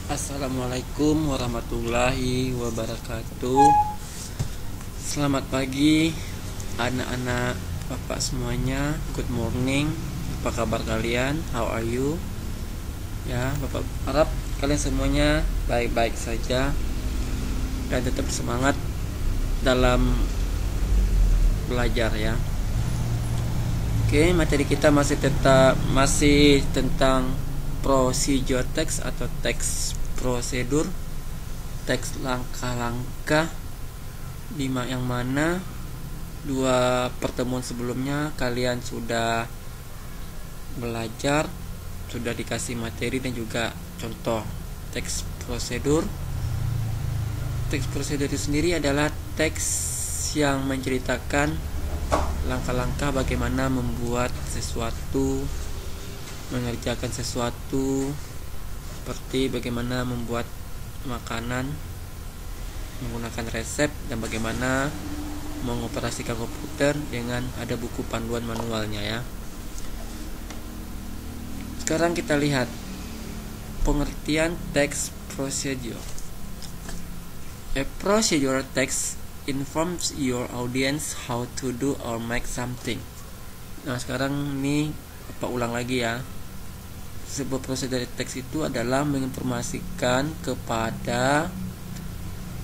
Assalamualaikum warahmatullahi wabarakatuh. Selamat pagi anak-anak bapak semuanya. Good morning. Apa kabar kalian? How are you? Ya, bapak harap kalian semuanya baik-baik saja dan tetap semangat dalam belajar ya. Oke, materi kita masih tentang procedure text atau teks prosedur, teks langkah-langkah, yang mana dua pertemuan sebelumnya kalian sudah belajar, sudah dikasih materi dan juga contoh teks prosedur. Teks prosedur itu sendiri adalah teks yang menceritakan langkah-langkah bagaimana membuat sesuatu, mengerjakan sesuatu, seperti bagaimana membuat makanan menggunakan resep dan bagaimana mengoperasikan komputer dengan ada buku panduan manualnya ya. Sekarang kita lihat pengertian text procedure. A procedure text informs your audience how to do or make something. Nah, sekarang ini Bapak ulang lagi ya. Sebuah prosedur teks itu adalah menginformasikan kepada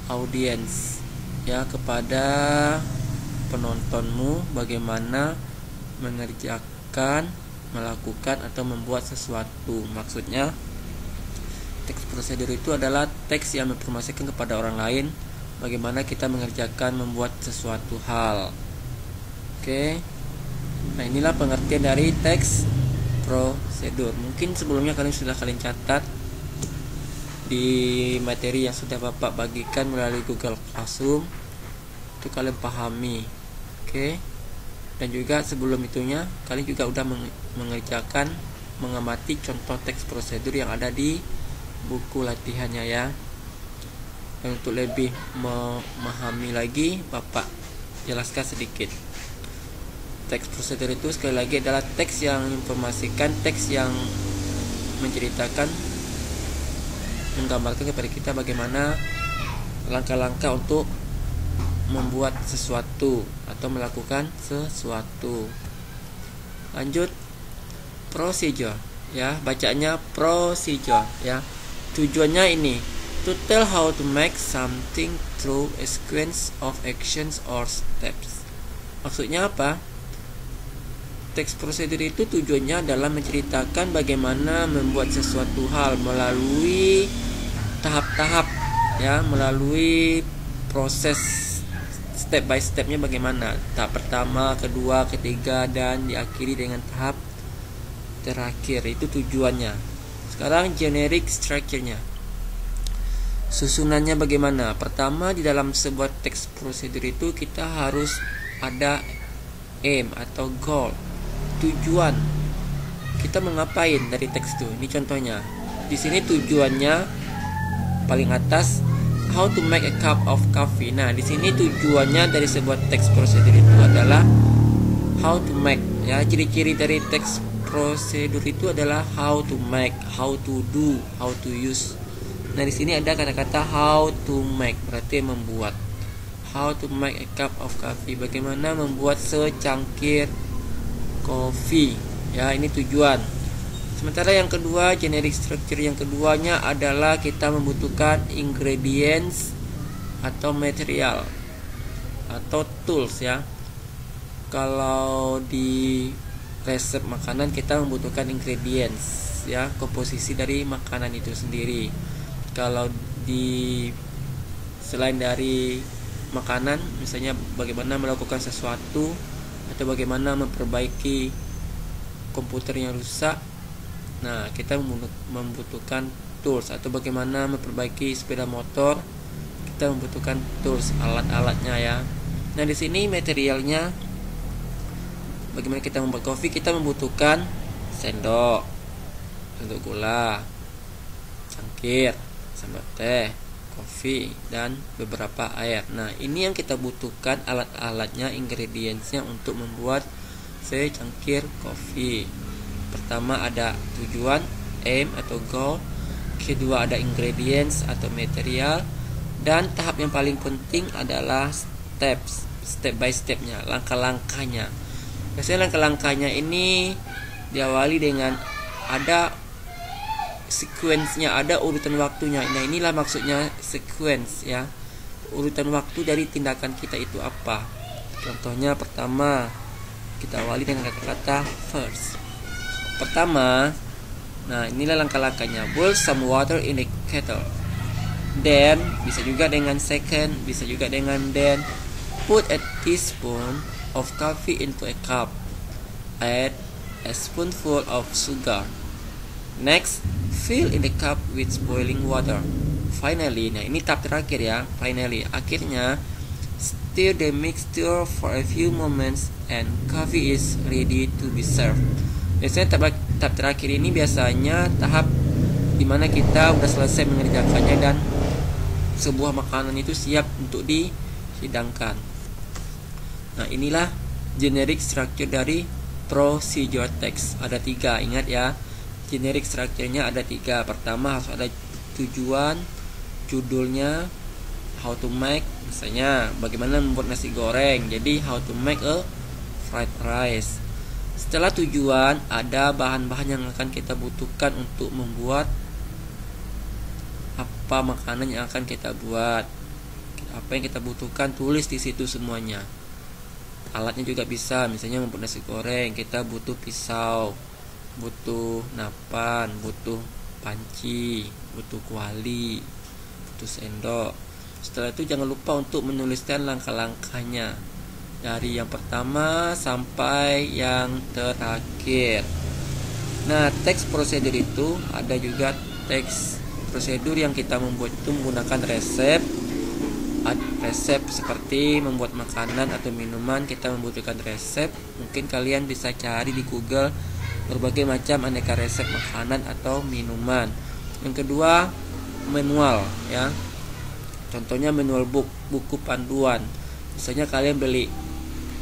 audiens ya, kepada penontonmu bagaimana mengerjakan, melakukan atau membuat sesuatu. Maksudnya teks prosedur itu adalah teks yang menginformasikan kepada orang lain bagaimana kita mengerjakan, membuat sesuatu hal. Oke. Nah, inilah pengertian dari teks prosedur. Mungkin sebelumnya kalian catat di materi yang sudah Bapak bagikan melalui Google Classroom, itu kalian pahami. Oke. Dan juga sebelum itunya kalian juga udah mengamati contoh teks prosedur yang ada di buku latihannya ya. Dan untuk lebih memahami lagi, Bapak jelaskan sedikit. Teks prosedur itu sekali lagi adalah teks yang informasikan, teks yang menceritakan, menggambarkan kepada kita bagaimana langkah-langkah untuk membuat sesuatu atau melakukan sesuatu. Lanjut, procedure ya, bacanya procedure ya. Tujuannya ini to tell how to make something through a sequence of actions or steps. Maksudnya apa? Teks prosedur itu tujuannya adalah menceritakan bagaimana membuat sesuatu hal melalui tahap-tahap ya, melalui proses step by stepnya bagaimana. Tahap pertama, kedua, ketiga, dan diakhiri dengan tahap terakhir. Itu tujuannya. Sekarang generic structure-nya. Susunannya bagaimana? Pertama, di dalam sebuah teks prosedur itu kita harus ada aim atau goal, tujuan. Kita mau ngapain dari teks itu? Ini contohnya. Di sini tujuannya paling atas, how to make a cup of coffee. Nah, di sini tujuannya dari sebuah teks prosedur itu adalah how to make ya. Ciri-ciri dari teks prosedur itu adalah how to make, how to do, how to use. Nah, di sini ada kata-kata how to make, berarti membuat. How to make a cup of coffee, bagaimana membuat secangkir kopi ya, ini tujuan. Sementara yang kedua, generic structure yang keduanya adalah kita membutuhkan ingredients atau material atau tools ya. Kalau di resep makanan kita membutuhkan ingredients ya, komposisi dari makanan itu sendiri. Kalau selain dari makanan, misalnya bagaimana melakukan sesuatu atau bagaimana memperbaiki komputer yang rusak, nah kita membutuhkan tools. Atau bagaimana memperbaiki sepeda motor, kita membutuhkan tools, alat-alatnya ya. Nah, di sini materialnya, bagaimana kita membuat kopi, kita membutuhkan sendok, gula, cangkir, sambal teh, kopi, dan beberapa air. Nah, ini yang kita butuhkan, alat-alatnya, ingredientsnya untuk membuat secangkir kopi. Pertama ada tujuan, aim atau goal. kedua ada ingredients atau material, dan tahap yang paling penting adalah step by stepnya, langkah-langkahnya. Biasanya langkah-langkahnya ini diawali dengan ada sequence-nya, ada urutan waktunya. Nah, inilah maksudnya sequence ya. Urutan waktu dari tindakan kita itu apa? Contohnya pertama, kita awali dengan kata-kata first. Pertama, nah inilah langkah-langkahnya. Boil some water in the kettle. Then, bisa juga dengan second, bisa juga dengan then. Put a teaspoon of coffee into a cup. Add a spoonful of sugar. Next, fill in the cup with boiling water. Finally, nah ini tahap terakhir ya. Finally, akhirnya stir the mixture for a few moments and coffee is ready to be served. Biasanya tahap terakhir ini biasanya tahap dimana kita udah selesai mengerjakannya dan sebuah makanan itu siap untuk dihidangkan. Nah, inilah generic structure dari procedure text. Ada 3, ingat ya. Generic structure-nya ada 3. Pertama harus ada tujuan, judulnya, how to make, misalnya bagaimana membuat nasi goreng, jadi how to make a fried rice. Setelah tujuan, ada bahan-bahan yang akan kita butuhkan untuk membuat apa makanan yang akan kita buat. Apa yang kita butuhkan tulis di situ semuanya. Alatnya juga bisa, misalnya membuat nasi goreng kita butuh pisau, butuh napan, butuh panci, butuh kuali, butuh sendok. Setelah itu jangan lupa untuk menuliskan langkah-langkahnya dari yang pertama sampai yang terakhir. Nah, teks prosedur itu ada juga teks prosedur yang kita membuat itu menggunakan resep. Resep seperti membuat makanan atau minuman, kita membutuhkan resep. Mungkin kalian bisa cari di Google berbagai macam aneka resep makanan atau minuman. Yang kedua, manual ya. Contohnya manual book, buku panduan. Misalnya kalian beli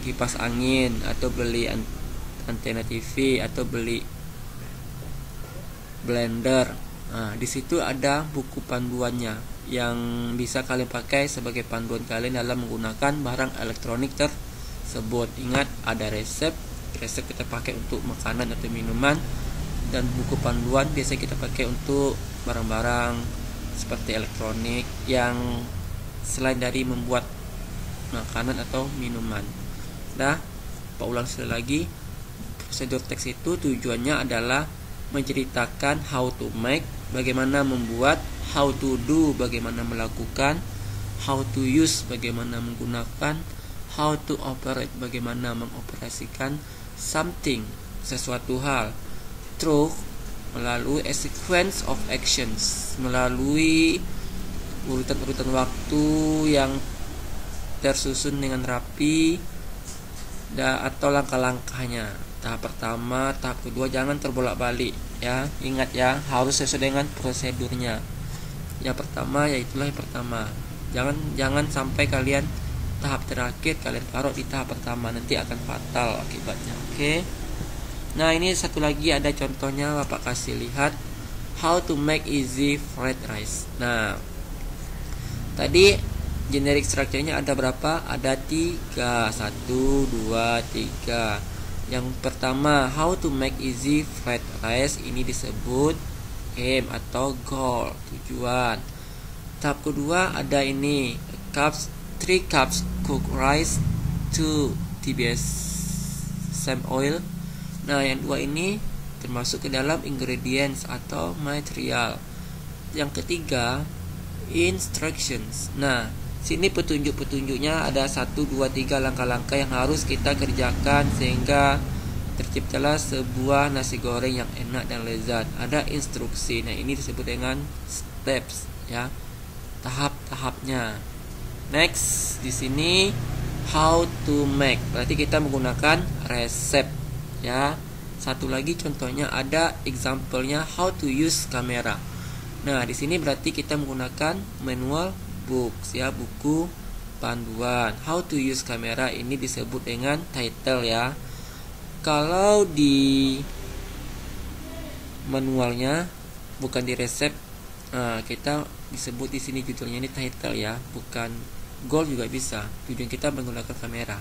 kipas angin atau beli antena TV atau beli blender. Nah, di situ ada buku panduannya yang bisa kalian pakai sebagai panduan kalian dalam menggunakan barang elektronik tersebut. Ingat, ada resep kita pakai untuk makanan atau minuman, dan buku panduan biasa kita pakai untuk barang-barang seperti elektronik yang selain dari membuat makanan atau minuman. Dah, Pak ulang sekali lagi. Prosedur teks itu tujuannya adalah menceritakan how to make, bagaimana membuat, how to do, bagaimana melakukan, how to use, bagaimana menggunakan, how to operate, bagaimana mengoperasikan something, sesuatu hal, through, melalui a sequence of actions, melalui urutan-urutan waktu yang tersusun dengan rapi atau langkah-langkahnya. Tahap pertama, tahap kedua, jangan terbolak-balik ya. Ingat ya, harus sesuai dengan prosedurnya. Yang pertama yaitulah yang pertama. Jangan sampai kalian tahap terakhir kalian taruh di tahap pertama, nanti akan fatal akibatnya. Oke. Nah, ini satu lagi ada contohnya, Bapak kasih lihat how to make easy fried rice. Nah, tadi generic structure-nya ada berapa? Ada 3. 1, 2, 3. Yang pertama, how to make easy fried rice, ini disebut aim atau goal, tujuan. Tahap kedua ada ini 3 cups cooked rice, 2 TBS same oil. Nah, yang dua ini termasuk ke dalam ingredients atau material. Yang ketiga, instructions. Nah, sini petunjuk-petunjuknya ada 1, 2, 3 langkah-langkah yang harus kita kerjakan sehingga terciptalah sebuah nasi goreng yang enak dan lezat. Ada instruksi. Nah, ini disebut dengan steps ya. Tahap-tahapnya. Next, di sini how to make. Berarti kita menggunakan resep ya. Satu lagi contohnya ada example-nya how to use kamera. Nah, di sini berarti kita menggunakan manual books ya, buku panduan. How to use kamera ini disebut dengan title ya. Kalau di manualnya, bukan di resep, Nah, kita disebut di sini judulnya ini title ya, bukan goal juga bisa. Tujuan kita menggunakan kamera.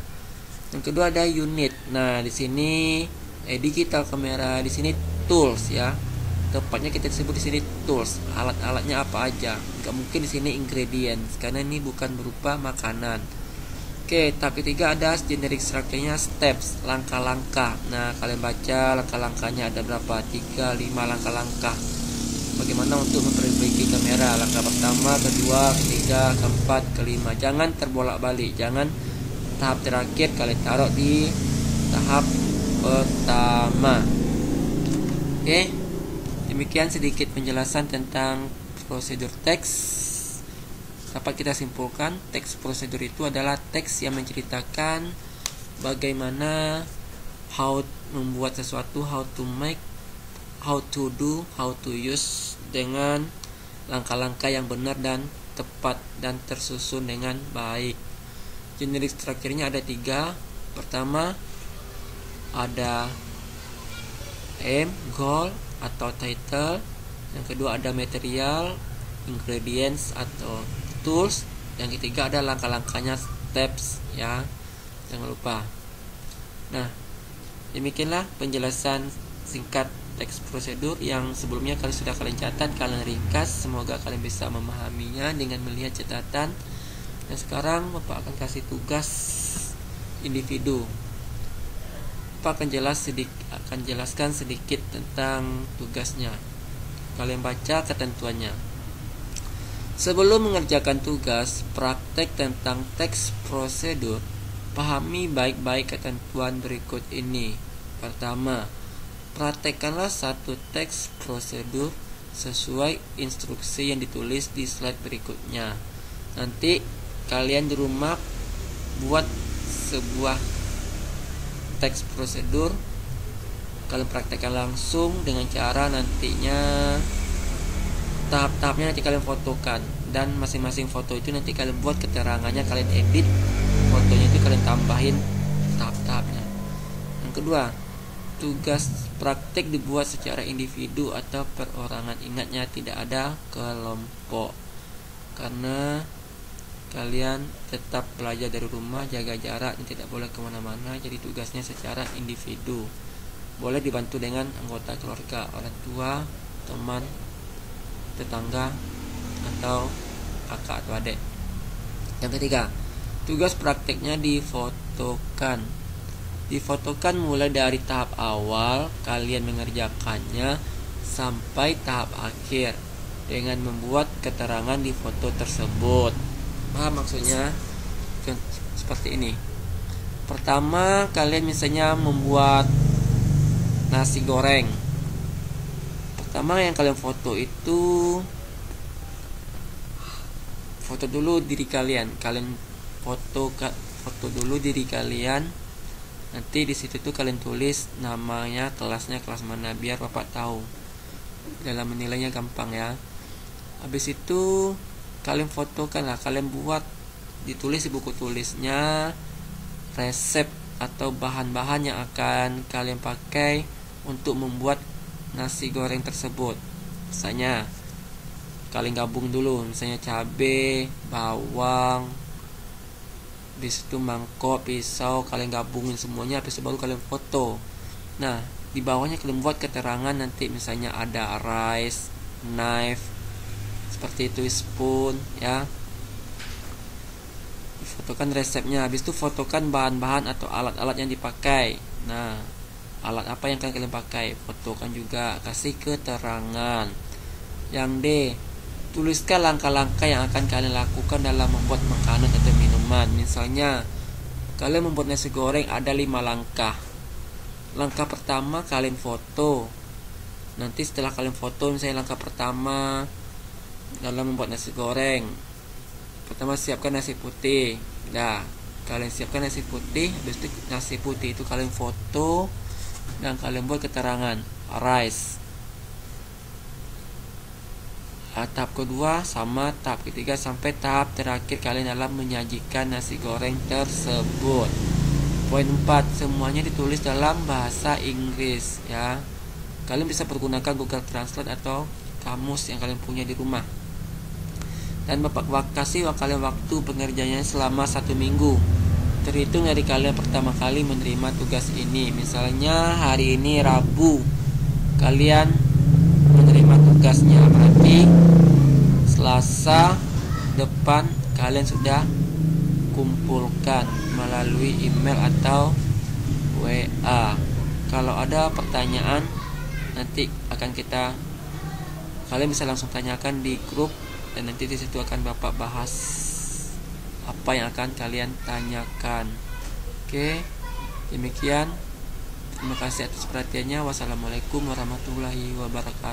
Yang kedua ada unit. Nah, di sini digital kamera, di sini tools ya. Tepatnya kita sebut di sini tools. Alat-alatnya apa aja? Nggak mungkin di sini ingredients karena ini bukan berupa makanan. Oke, tahap ketiga ada generic structure-nya steps, langkah-langkah. Nah, kalian baca langkah-langkahnya ada berapa? 3, 5 langkah-langkah. Bagaimana untuk memperbaiki kamera? Langkah pertama, kedua, ketiga, keempat, kelima. Jangan terbolak-balik. Jangan tahap terakhir kalian taruh di tahap pertama. Oke, demikian sedikit penjelasan tentang prosedur teks. Dapat kita simpulkan, teks prosedur itu adalah teks yang menceritakan bagaimana how membuat sesuatu, how to make, how to do, how to use dengan langkah-langkah yang benar dan tepat dan tersusun dengan baik. Generic structure-nya ada 3. Pertama ada aim, goal atau title. Yang kedua ada material, ingredients atau tools. Yang ketiga ada langkah-langkahnya, steps ya, jangan lupa. Nah, demikianlah penjelasan singkat teks prosedur yang sebelumnya sudah kalian catat, kalian ringkas. Semoga kalian bisa memahaminya dengan melihat catatan. Dan sekarang Bapak akan kasih tugas individu. Bapak akan jelaskan sedikit tentang tugasnya. Kalian baca ketentuannya. Sebelum mengerjakan tugas praktek tentang teks prosedur, pahami baik-baik ketentuan berikut ini. Pertama, praktekkanlah satu teks prosedur sesuai instruksi yang ditulis di slide berikutnya. Nanti kalian di rumah buat sebuah teks prosedur, kalian praktekkan langsung dengan cara nantinya tahap-tahapnya nanti kalian fotokan, dan masing-masing foto itu nanti kalian buat keterangannya, kalian edit fotonya itu, kalian tambahin tahap-tahapnya. Yang kedua, tugas praktek dibuat secara individu atau perorangan. Ingatnya tidak ada kelompok karena kalian tetap belajar dari rumah, jaga jarak dan tidak boleh kemana-mana. Jadi tugasnya secara individu. Boleh dibantu dengan anggota keluarga, orang tua, teman, tetangga, atau kakak atau adik. Yang ketiga, tugas prakteknya difotokan. Difotokan mulai dari tahap awal kalian mengerjakannya sampai tahap akhir dengan membuat keterangan di foto tersebut. Paham maksudnya? Seperti ini. Pertama, kalian misalnya membuat nasi goreng. Pertama yang kalian foto itu, foto dulu diri kalian. Kalian foto dulu diri kalian. Nanti di situ tuh kalian tulis namanya, kelasnya kelas mana, biar Bapak tahu. Dalam menilainya gampang ya. Habis itu kalian fotokan lah, kalian buat, ditulis di buku tulisnya resep atau bahan-bahan yang akan kalian pakai untuk membuat nasi goreng tersebut. Misalnya kalian gabung dulu, misalnya cabai, bawang, habis itu mangkok, pisau, kalian gabungin semuanya, habis itu baru kalian foto. Nah, di bawahnya kalian buat keterangan nanti, misalnya ada rice, knife, seperti itu, spoon ya. Fotokan resepnya, habis itu fotokan bahan-bahan atau alat-alat yang dipakai. Nah, alat apa yang akan kalian pakai, fotokan juga, kasih keterangan. Yang D, tuliskan langkah-langkah yang akan kalian lakukan dalam membuat makanan atau minuman. Misalnya kalian membuat nasi goreng, ada 5 langkah. Langkah pertama kalian foto. Nanti setelah kalian foto, misalnya langkah pertama dalam membuat nasi goreng, pertama siapkan nasi putih. Nah, kalian siapkan nasi putih, habis itu nasi putih itu kalian foto dan kalian buat keterangan rice. Tahap kedua sama tahap ketiga sampai tahap terakhir kalian dalam menyajikan nasi goreng tersebut. Poin 4, semuanya ditulis dalam bahasa Inggris ya. Kalian bisa pergunakan Google Translate atau kamus yang kalian punya di rumah. Dan Bapak kasih kalian waktu pengerjaannya selama 1 minggu. Terhitung dari kalian pertama kali menerima tugas ini. Misalnya hari ini Rabu, kalian menerima tugasnya, berarti Selasa depan kalian sudah kumpulkan melalui email atau WA. Kalau ada pertanyaan nanti kalian bisa langsung tanyakan di grup, dan nanti di situ akan Bapak bahas apa yang akan kalian tanyakan. Oke, demikian. Terima kasih atas perhatiannya. Wassalamualaikum warahmatullahi wabarakatuh.